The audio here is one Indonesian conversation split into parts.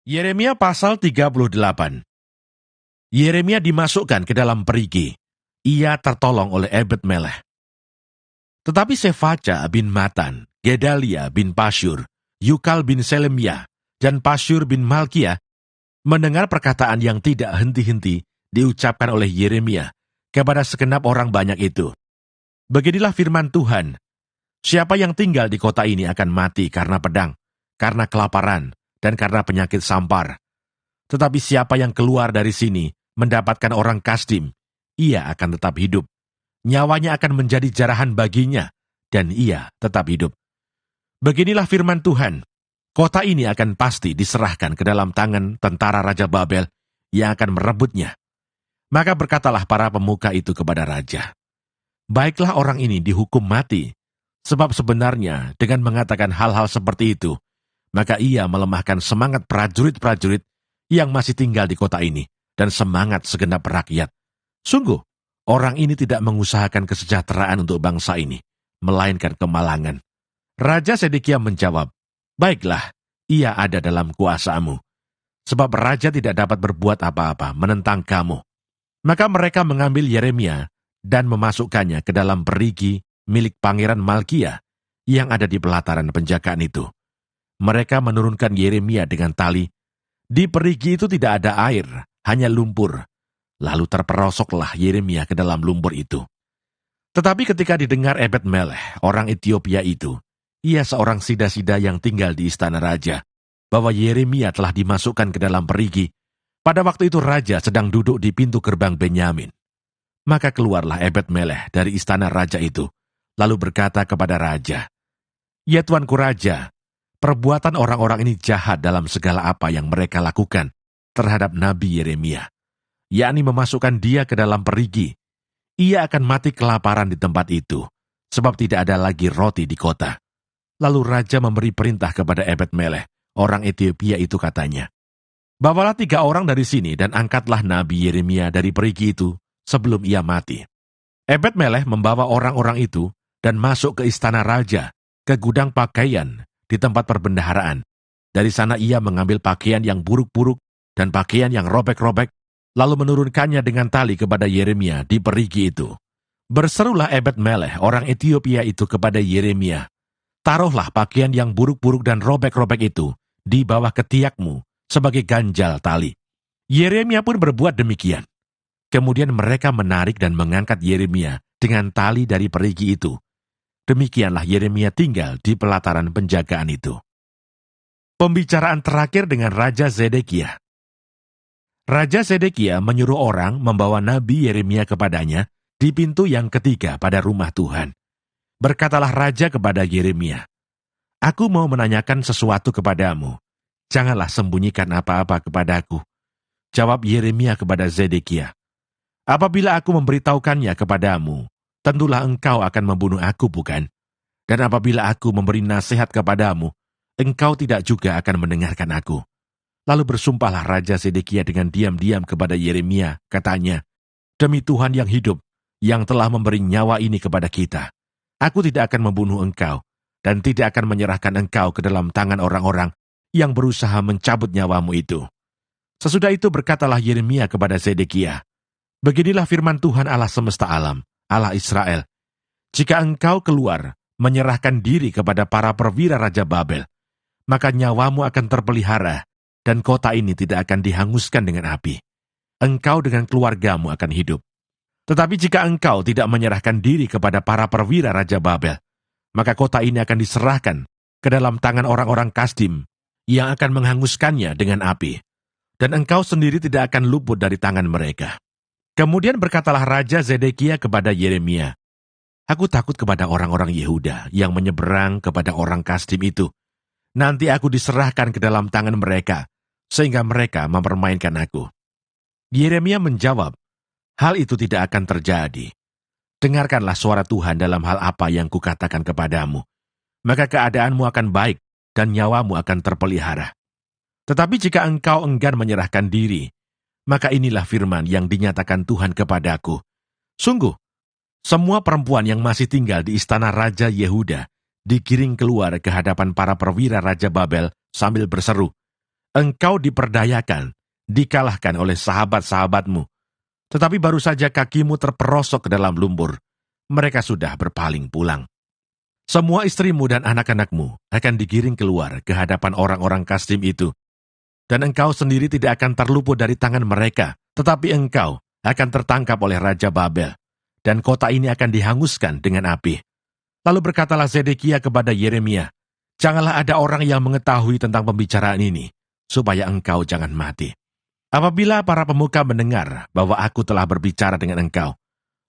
Yeremia pasal 38. Yeremia dimasukkan ke dalam perigi. Ia tertolong oleh Ebed-Melech. Tetapi Sefaca bin Matan, Gedalia bin Pasyur, Yukal bin Selemiah, dan Pasyur bin Malkiah mendengar perkataan yang tidak henti-henti diucapkan oleh Yeremia kepada segenap orang banyak itu. Beginilah firman Tuhan, siapa yang tinggal di kota ini akan mati karena pedang, karena kelaparan, dan karena penyakit sampar. Tetapi siapa yang keluar dari sini mendapatkan orang Kasdim, ia akan tetap hidup. Nyawanya akan menjadi jarahan baginya, dan ia tetap hidup. Beginilah firman Tuhan, kota ini akan pasti diserahkan ke dalam tangan tentara Raja Babel yang akan merebutnya. Maka berkatalah para pemuka itu kepada raja, baiklah orang ini dihukum mati, sebab sebenarnya dengan mengatakan hal-hal seperti itu, maka ia melemahkan semangat prajurit-prajurit yang masih tinggal di kota ini, dan semangat segenap rakyat. Sungguh, orang ini tidak mengusahakan kesejahteraan untuk bangsa ini, melainkan kemalangan. Raja Sedekia menjawab, baiklah, ia ada dalam kuasamu, sebab raja tidak dapat berbuat apa-apa menentang kamu. Maka mereka mengambil Yeremia dan memasukkannya ke dalam perigi milik Pangeran Malkiah yang ada di pelataran penjagaan itu. Mereka menurunkan Yeremia dengan tali. Di perigi itu tidak ada air, hanya lumpur. Lalu terperosoklah Yeremia ke dalam lumpur itu. Tetapi ketika didengar Ebed-Melech, orang Ethiopia itu, ia seorang sida-sida yang tinggal di istana raja, bahwa Yeremia telah dimasukkan ke dalam perigi. Pada waktu itu raja sedang duduk di pintu gerbang Benyamin. Maka keluarlah Ebed-Melech dari istana raja itu, lalu berkata kepada raja, ya tuanku raja, perbuatan orang-orang ini jahat dalam segala apa yang mereka lakukan terhadap Nabi Yeremia, yakni memasukkan dia ke dalam perigi. Ia akan mati kelaparan di tempat itu, sebab tidak ada lagi roti di kota. Lalu raja memberi perintah kepada Ebed-Melech, orang Ethiopia itu katanya, bawalah 3 orang dari sini dan angkatlah Nabi Yeremia dari perigi itu sebelum ia mati. Ebed-Melech membawa orang-orang itu dan masuk ke istana raja, ke gudang pakaian di tempat perbendaharaan. Dari sana ia mengambil pakaian yang buruk-buruk dan pakaian yang robek-robek, lalu menurunkannya dengan tali kepada Yeremia di perigi itu. Berserulah Ebed-Melech, orang Ethiopia itu kepada Yeremia, taruhlah pakaian yang buruk-buruk dan robek-robek itu di bawah ketiakmu sebagai ganjal tali. Yeremia pun berbuat demikian. Kemudian mereka menarik dan mengangkat Yeremia dengan tali dari perigi itu. Demikianlah Yeremia tinggal di pelataran penjagaan itu. Pembicaraan terakhir dengan Raja Zedekia. Raja Zedekia menyuruh orang membawa Nabi Yeremia kepadanya di pintu yang ketiga pada rumah Tuhan. Berkatalah raja kepada Yeremia, aku mau menanyakan sesuatu kepadamu. Janganlah sembunyikan apa-apa kepadaku. Jawab Yeremia kepada Zedekia, apabila aku memberitahukannya kepadamu, tentulah engkau akan membunuh aku, bukan? Dan apabila aku memberi nasihat kepadamu, engkau tidak juga akan mendengarkan aku. Lalu bersumpahlah Raja Zedekia dengan diam-diam kepada Yeremia, katanya, demi Tuhan yang hidup, yang telah memberi nyawa ini kepada kita, aku tidak akan membunuh engkau, dan tidak akan menyerahkan engkau ke dalam tangan orang-orang yang berusaha mencabut nyawamu itu. Sesudah itu berkatalah Yeremia kepada Zedekia, beginilah firman Tuhan Allah semesta alam, Allah Israel, jika engkau keluar menyerahkan diri kepada para perwira Raja Babel, maka nyawamu akan terpelihara, dan kota ini tidak akan dihanguskan dengan api. Engkau dengan keluargamu akan hidup. Tetapi jika engkau tidak menyerahkan diri kepada para perwira Raja Babel, maka kota ini akan diserahkan ke dalam tangan orang-orang Kasdim yang akan menghanguskannya dengan api, dan engkau sendiri tidak akan luput dari tangan mereka. Kemudian berkatalah Raja Zedekia kepada Yeremia, aku takut kepada orang-orang Yehuda yang menyeberang kepada orang Kasdim itu. Nanti aku diserahkan ke dalam tangan mereka, sehingga mereka mempermainkan aku. Yeremia menjawab, hal itu tidak akan terjadi. Dengarkanlah suara Tuhan dalam hal apa yang kukatakan kepadamu. Maka keadaanmu akan baik, dan nyawamu akan terpelihara. Tetapi jika engkau enggan menyerahkan diri, maka inilah firman yang dinyatakan Tuhan kepadaku. Sungguh, semua perempuan yang masih tinggal di istana Raja Yehuda digiring keluar ke hadapan para perwira Raja Babel sambil berseru, Engkau diperdayakan, dikalahkan oleh sahabat-sahabatmu. Tetapi baru saja kakimu terperosok ke dalam lumpur, mereka sudah berpaling pulang. Semua istrimu dan anak-anakmu akan digiring keluar ke hadapan orang-orang Kasdim itu. Dan engkau sendiri tidak akan terluput dari tangan mereka, tetapi engkau akan tertangkap oleh Raja Babel, dan kota ini akan dihanguskan dengan api. Lalu berkatalah Zedekia kepada Yeremia, janganlah ada orang yang mengetahui tentang pembicaraan ini, supaya engkau jangan mati. Apabila para pemuka mendengar bahwa aku telah berbicara dengan engkau,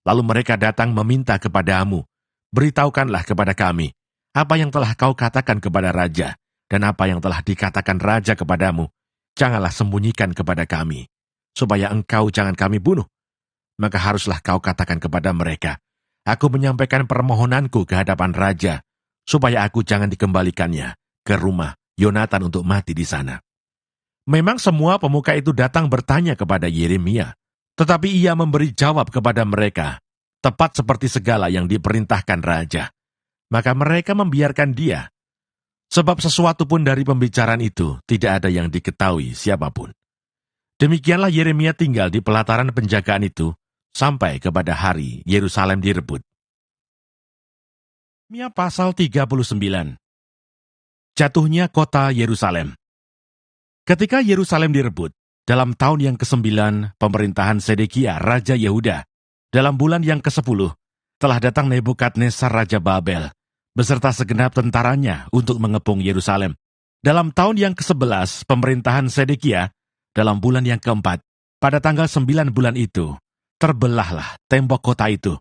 lalu mereka datang meminta kepadamu, beritahukanlah kepada kami, apa yang telah kau katakan kepada raja, dan apa yang telah dikatakan raja kepadamu, janganlah sembunyikan kepada kami, supaya engkau jangan kami bunuh. Maka haruslah kau katakan kepada mereka, aku menyampaikan permohonanku ke hadapan raja, supaya aku jangan dikembalikannya ke rumah Yonatan untuk mati di sana. Memang semua pemuka itu datang bertanya kepada Yeremia, tetapi ia memberi jawab kepada mereka, tepat seperti segala yang diperintahkan raja. Maka mereka membiarkan dia, sebab sesuatu pun dari pembicaraan itu tidak ada yang diketahui siapapun. Demikianlah Yeremia tinggal di pelataran penjagaan itu, sampai kepada hari Yerusalem direbut. Yeremia pasal 39. Jatuhnya kota Yerusalem. Ketika Yerusalem direbut, dalam tahun yang ke-9 pemerintahan Zedekia, Raja Yehuda, dalam bulan yang ke-10, telah datang Nebukadnezar Raja Babel, beserta segenap tentaranya untuk mengepung Yerusalem. Dalam tahun yang ke-11 pemerintahan Zedekia, dalam bulan yang ke-4, pada tanggal 9 bulan itu, terbelahlah tembok kota itu.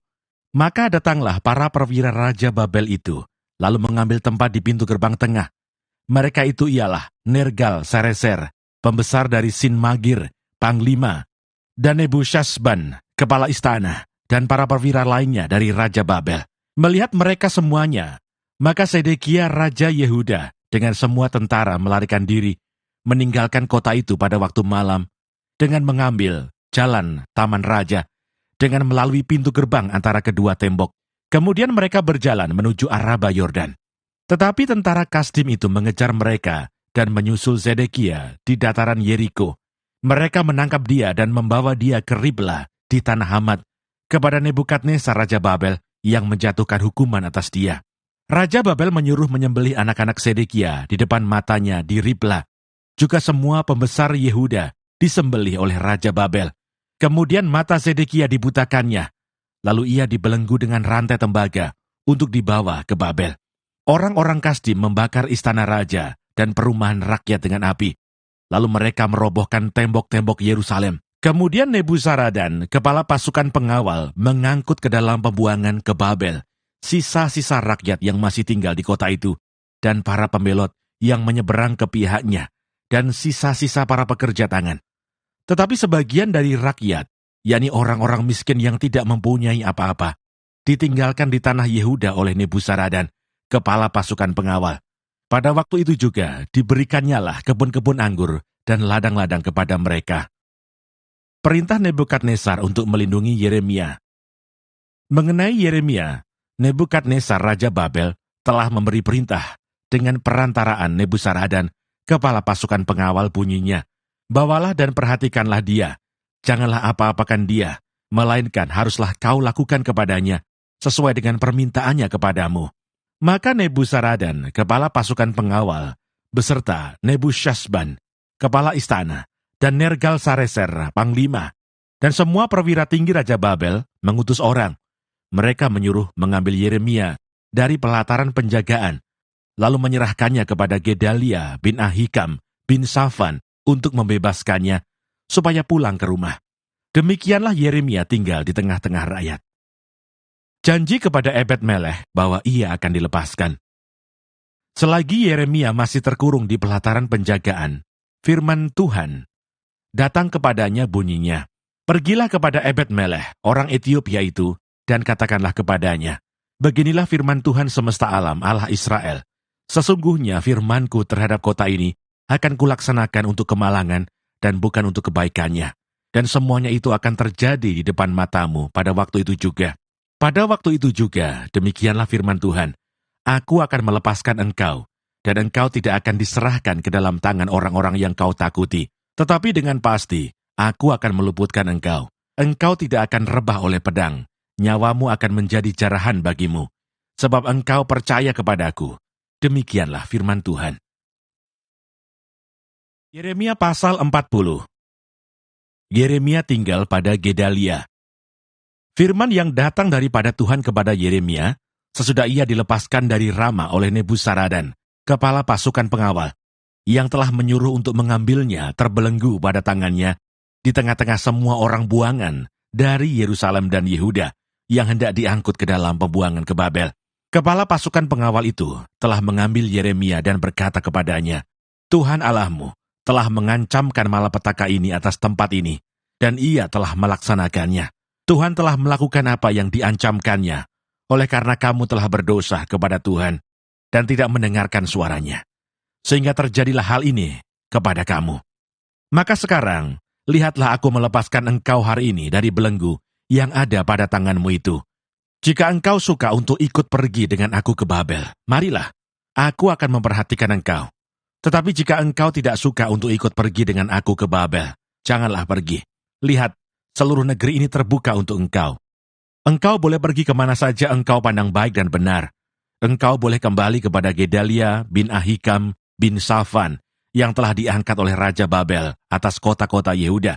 Maka datanglah para perwira Raja Babel itu, lalu mengambil tempat di pintu gerbang tengah. Mereka itu ialah Nergal-Sareser, pembesar dari Sinmagir, panglima, dan Nebusyazban, kepala istana, dan para perwira lainnya dari Raja Babel. Melihat mereka semuanya, maka Zedekia Raja Yehuda dengan semua tentara melarikan diri, meninggalkan kota itu pada waktu malam, dengan mengambil jalan Taman Raja, dengan melalui pintu gerbang antara kedua tembok. Kemudian mereka berjalan menuju Araba Yordan. Tetapi tentara Kasdim itu mengejar mereka dan menyusul Zedekia di dataran Yeriko. Mereka menangkap dia dan membawa dia ke Ribla di tanah Hamat kepada Nebukadnezar Raja Babel yang menjatuhkan hukuman atas dia. Raja Babel menyuruh menyembelih anak-anak Zedekia di depan matanya di Ribla. Juga semua pembesar Yehuda disembelih oleh Raja Babel. Kemudian mata Zedekia dibutakannya, lalu ia dibelenggu dengan rantai tembaga untuk dibawa ke Babel. Orang-orang Kasdim membakar istana raja dan perumahan rakyat dengan api. Lalu mereka merobohkan tembok-tembok Yerusalem. Kemudian Nebuzaradan, kepala pasukan pengawal, mengangkut ke dalam pembuangan ke Babel sisa-sisa rakyat yang masih tinggal di kota itu, dan para pembelot yang menyeberang ke pihaknya, dan sisa-sisa para pekerja tangan. Tetapi sebagian dari rakyat, yakni orang-orang miskin yang tidak mempunyai apa-apa, ditinggalkan di tanah Yehuda oleh Nebuzaradan, kepala pasukan pengawal. Pada waktu itu juga diberikannya kebun-kebun anggur dan ladang-ladang kepada mereka. Perintah Nebukadnezar untuk melindungi Yeremia. Mengenai Yeremia, Nebukadnezar Raja Babel telah memberi perintah dengan perantaraan Nebuzaradan, kepala pasukan pengawal bunyinya, bawalah dan perhatikanlah dia, janganlah apa-apakan dia, melainkan haruslah kau lakukan kepadanya sesuai dengan permintaannya kepadamu. Maka Nebuzaradan, kepala pasukan pengawal, beserta Nebusyazban, kepala istana, dan Nergal-Sareser, panglima, dan semua perwira tinggi Raja Babel mengutus orang. Mereka menyuruh mengambil Yeremia dari pelataran penjagaan, lalu menyerahkannya kepada Gedalia bin Ahikam bin Safan untuk membebaskannya, supaya pulang ke rumah. Demikianlah Yeremia tinggal di tengah-tengah rakyat. Janji kepada Ebed-Melech bahwa ia akan dilepaskan. Selagi Yeremia masih terkurung di pelataran penjagaan, firman Tuhan datang kepadanya bunyinya, pergilah kepada Ebed-Melech, orang Etiopia itu, dan katakanlah kepadanya, beginilah firman Tuhan semesta alam, Allah Israel, sesungguhnya firmanku terhadap kota ini akan kulaksanakan untuk kemalangan dan bukan untuk kebaikannya, dan semuanya itu akan terjadi di depan matamu pada waktu itu juga. Pada waktu itu juga, demikianlah firman Tuhan, aku akan melepaskan engkau dan engkau tidak akan diserahkan ke dalam tangan orang-orang yang kau takuti. Tetapi dengan pasti, aku akan meluputkan engkau. Engkau tidak akan rebah oleh pedang. Nyawamu akan menjadi jarahan bagimu. Sebab engkau percaya kepadaku. Demikianlah firman Tuhan. Yeremia pasal 40. Yeremia tinggal pada Gedalia. Firman yang datang daripada Tuhan kepada Yeremia, sesudah ia dilepaskan dari Rama oleh Nebuzaradan, kepala pasukan pengawal, yang telah menyuruh untuk mengambilnya terbelenggu pada tangannya di tengah-tengah semua orang buangan dari Yerusalem dan Yehuda yang hendak diangkut ke dalam pembuangan ke Babel. Kepala pasukan pengawal itu telah mengambil Yeremia dan berkata kepadanya, Tuhan Allahmu telah mengancamkan malapetaka ini atas tempat ini, dan ia telah melaksanakannya. Tuhan telah melakukan apa yang diancamkannya, oleh karena kamu telah berdosa kepada Tuhan dan tidak mendengarkan suaranya. Sehingga terjadilah hal ini kepada kamu. Maka sekarang, lihatlah aku melepaskan engkau hari ini dari belenggu yang ada pada tanganmu itu. Jika engkau suka untuk ikut pergi dengan aku ke Babel, marilah, aku akan memperhatikan engkau. Tetapi jika engkau tidak suka untuk ikut pergi dengan aku ke Babel, janganlah pergi. Lihat, seluruh negeri ini terbuka untuk engkau. Engkau boleh pergi kemana saja engkau pandang baik dan benar. Engkau boleh kembali kepada Gedalia bin Ahikam bin Safan yang telah diangkat oleh Raja Babel atas kota-kota Yehuda,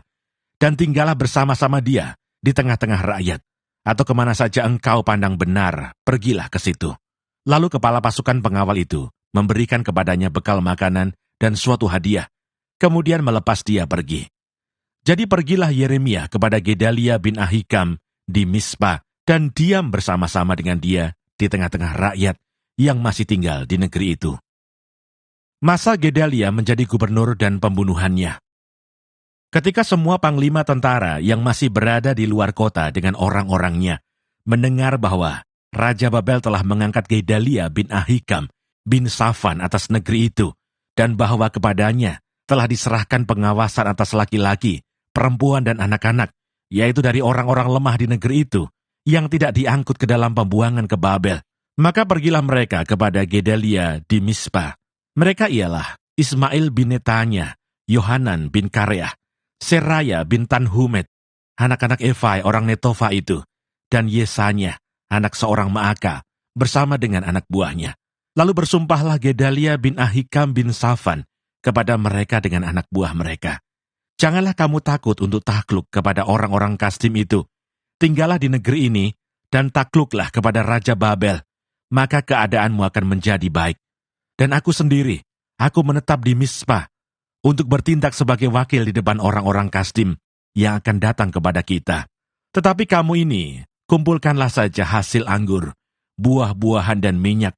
dan tinggallah bersama-sama dia di tengah-tengah rakyat. Atau kemana saja engkau pandang benar, pergilah ke situ. Lalu kepala pasukan pengawal itu memberikan kepadanya bekal makanan dan suatu hadiah, kemudian melepas dia pergi. Jadi pergilah Yeremia kepada Gedalia bin Ahikam di Mispa, dan diam bersama-sama dengan dia di tengah-tengah rakyat yang masih tinggal di negeri itu. Masa Gedalia menjadi gubernur dan pembunuhannya. Ketika semua panglima tentara yang masih berada di luar kota dengan orang-orangnya mendengar bahwa Raja Babel telah mengangkat Gedalia bin Ahikam bin Safan atas negeri itu, dan bahwa kepadanya telah diserahkan pengawasan atas laki-laki, perempuan dan anak-anak, yaitu dari orang-orang lemah di negeri itu, yang tidak diangkut ke dalam pembuangan ke Babel. Maka pergilah mereka kepada Gedalia di Mispa. Mereka ialah Ismail bin Netanya, Yohanan bin Kareah, Seraya bin Tanhumet, anak-anak Efai orang Netofa itu, dan Yesanya, anak seorang Maaka, bersama dengan anak buahnya. Lalu bersumpahlah Gedalia bin Ahikam bin Safan kepada mereka dengan anak buah mereka. Janganlah kamu takut untuk takluk kepada orang-orang Kasdim itu. Tinggallah di negeri ini, dan takluklah kepada Raja Babel, maka keadaanmu akan menjadi baik. Dan aku sendiri, aku menetap di Mispa, untuk bertindak sebagai wakil di depan orang-orang Kasdim yang akan datang kepada kita. Tetapi kamu ini, kumpulkanlah saja hasil anggur, buah-buahan dan minyak,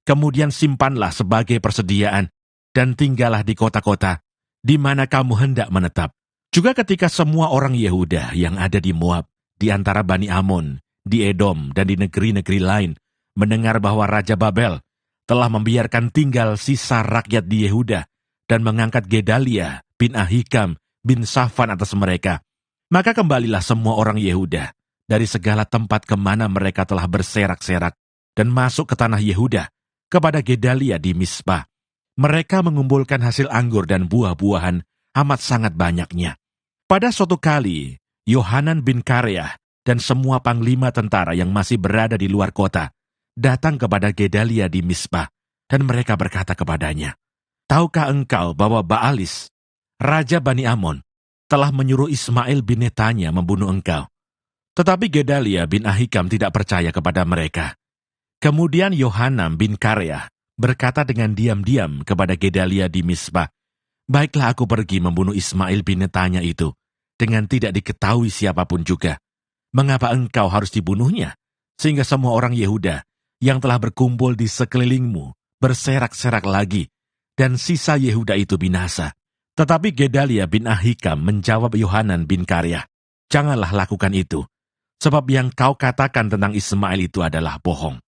kemudian simpanlah sebagai persediaan, dan tinggallah di kota-kota, di mana kamu hendak menetap. Juga ketika semua orang Yehuda yang ada di Moab, di antara Bani Amon, di Edom, dan di negeri-negeri lain, mendengar bahwa Raja Babel telah membiarkan tinggal sisa rakyat di Yehuda, dan mengangkat Gedalia bin Ahikam bin Safan atas mereka, maka kembalilah semua orang Yehuda dari segala tempat kemana mereka telah berserak-serak, dan masuk ke tanah Yehuda, kepada Gedalia di Mispa. Mereka mengumpulkan hasil anggur dan buah-buahan amat sangat banyaknya. Pada suatu kali, Yohanan bin Kareah dan semua panglima tentara yang masih berada di luar kota datang kepada Gedalia di Mispa, dan mereka berkata kepadanya, Tahukah engkau bahwa Baalis, Raja Bani Amon, telah menyuruh Ismail bin Netanya membunuh engkau? Tetapi Gedalia bin Ahikam tidak percaya kepada mereka. Kemudian Yohanan bin Kareah berkata dengan diam-diam kepada Gedalia di Mispa, Baiklah aku pergi membunuh Ismail bin Netanya itu, dengan tidak diketahui siapapun juga. Mengapa engkau harus dibunuhnya? Sehingga semua orang Yehuda yang telah berkumpul di sekelilingmu berserak-serak lagi, dan sisa Yehuda itu binasa. Tetapi Gedalia bin Ahikam menjawab Yohanan bin Kareah, Janganlah lakukan itu, sebab yang kau katakan tentang Ismail itu adalah bohong.